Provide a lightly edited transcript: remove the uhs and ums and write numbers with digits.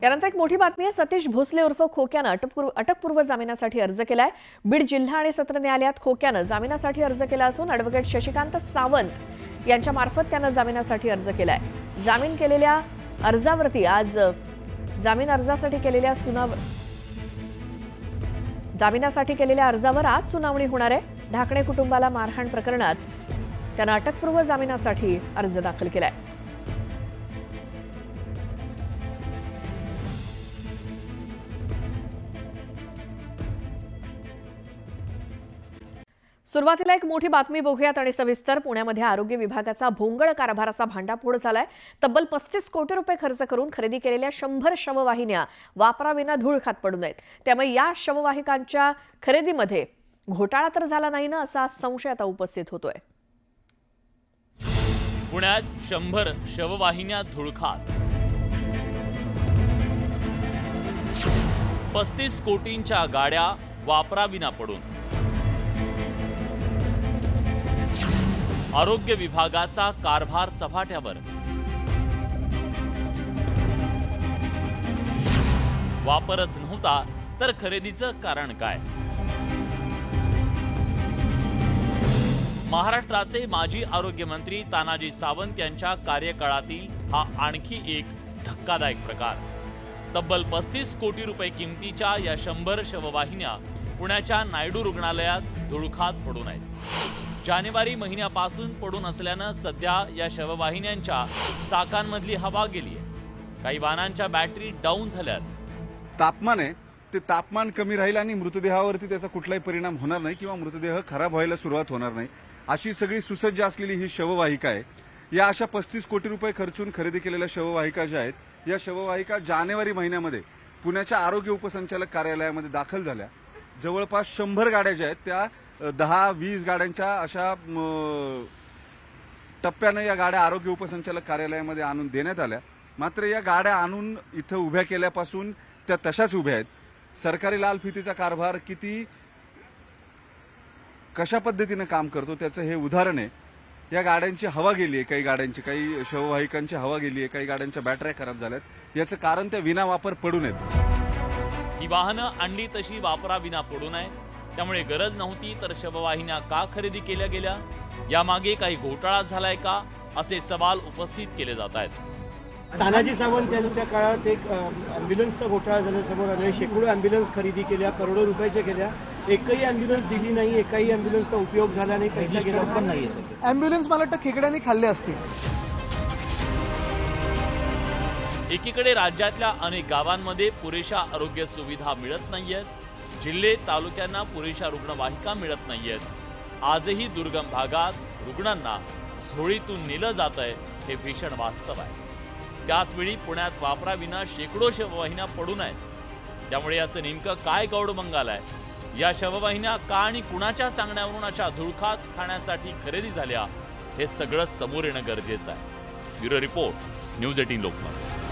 यानंतर एक मोठी बातमी आहे। सतीश भोसले उर्फ खोक्यानं अटकपूर्व जामिनासाठी अर्ज केलाय। बीड जिल्हा आणि सत्र न्यायालयात खोक्यानं जामिनासाठी अर्ज केला असून ॲडव्होकेट शशिकांत सावंत यांच्या मार्फत त्यानं जामिनासाठी अर्ज केलाय। जामिनासाठी केलेल्या अर्जावर आज सुनावणी होणार आहे। ढाकणे कुटुंबाला मारहाण प्रकरणात त्यानं अटकपूर्व जामिनासाठी अर्ज दाखल केलाय। सुरुवातीला एक मोठी बातमी बघूयात आणि सविस्तर। पुण्यामध्ये आरोग्य विभागाचा भोंगळ कारभाराचा भांडाफोड झालाय। तब्बल 35 कोटी रुपये खर्च करून खरेदी केलेल्या 100 शववाहिन्या वापराविना धूळ खात पडू नयेत। त्यामुळे या शववाहिकांच्या खरेदीमध्ये घोटाळा तर झाला नाही ना, असा संशय आता उपस्थित होतोय। पुण्यात 100 शववाहिन्या धूळखात, 35 कोटींच्या गाड्या वापराविना पडून, आरोग्य विभागाचा कारभार चव्हाट्यावर, वापरच नव्हता तर खरेदीचं कारण काय? महाराष्ट्राचे माजी आरोग्य मंत्री तानाजी सावंत यांच्या कार्यकाळातील हा आणखी एक धक्कादायक प्रकार। तब्बल 35 कोटी रुपये किमतीच्या या 100 शववाहिन्या पुण्याच्या नायडू रुग्णालयात धूळखात पडून आहेत। जानेवारी महिन्यापासून पडून असल्यानं सध्या या शववाहिन्यांच्या चाकांमधली हवा गेली आहे। काही वाहनांच्या बॅटरी डाऊन झाल्यात। तापमान आहे ते तापमान कमी राहील आणि मृतदेहावरती त्याचा कुठलाही परिणाम होणार नाही किंवा मृतदेह खराब व्हायला सुरुवात होणार नाही, अशी सगळी सुसज्ज असलेली ही शववाहिका आहे। या अशा 35 कोटी रुपये खर्चून खरेदी केलेल्या शववाहिका ज्या आहेत, या शववाहिका जानेवारी महिन्यामध्ये पुण्याच्या आरोग्य उपसंचालक कार्यालयामध्ये दाखल झाल्या। जवळपास 100 गाड्या ज्या आहेत त्या 10-20 गाड्यांच्या अशा टप्प्याने या गाड्या आरोग्य उपसंचालक कार्यालयामध्ये आणून देण्यात आल्या। मात्र या गाड्या आणून इथं उभ्या केल्यापासून त्या तशाच उभ्या आहेत। सरकारी लाल फितीचा कारभार किती कशा पद्धतीने काम करतो त्याचं हे उदाहरण आहे। या गाड्यांची हवा गेली आहे, काही शववाहिकांची हवा गेली आहे, काही गाड्यांच्या बॅटऱ्या खराब झाल्यात। याचं कारण त्या विना वापर पडू नयेत। ही वाहनं आणली तशी वापराविना पडू नये, त्यामुळे गरज नव्हती तर शववाहिन्या का खरेदी केल्या गेल्या? यामागे काही घोटाळा झालाय का, असे सवाल उपस्थित केले जात आहेत। तानाजी सावंत यांच्या काळात एक अँब्युलन्सचा घोटाळा झाला समोर आला। शेकडो अँब्युलन्स खरेदी केल्या, करोडो रुपयाच्या केल्या, एकही अँब्युलन्स दिली नाही, एकही अँब्युलन्सचा उपयोग झाला नाही, पैसा गेला पण नाही। अँब्युलन्स मला वाटतं खेकड्यांनी खाल्ले असतील। एकीकडे राज्यातल्या अनेक गावांमध्ये पुरेशा आरोग्य सुविधा मिळत नाहीयेत, जिल्हे तालुक्यांना पुरेशा रुग्णवाहिका मिळत नाहीयेत। आजही दुर्गम भागात रुग्णांना झोळीतून नेलं जातंय, हे भीषण वास्तव आहे। त्याचवेळी पुण्यात वापराविना शेकडो शववाहिन्या पडून आहेत। त्यामुळे याचं नेमकं काय गौडबंग आलाय? या शववाहिन्या का आणि कुणाच्या सांगण्यावरून अशा धुळखात खाण्यासाठी खरेदी झाल्या, हे सगळं समोर येणं गरजेचं आहे। Bureau report, news 18 Lokmat.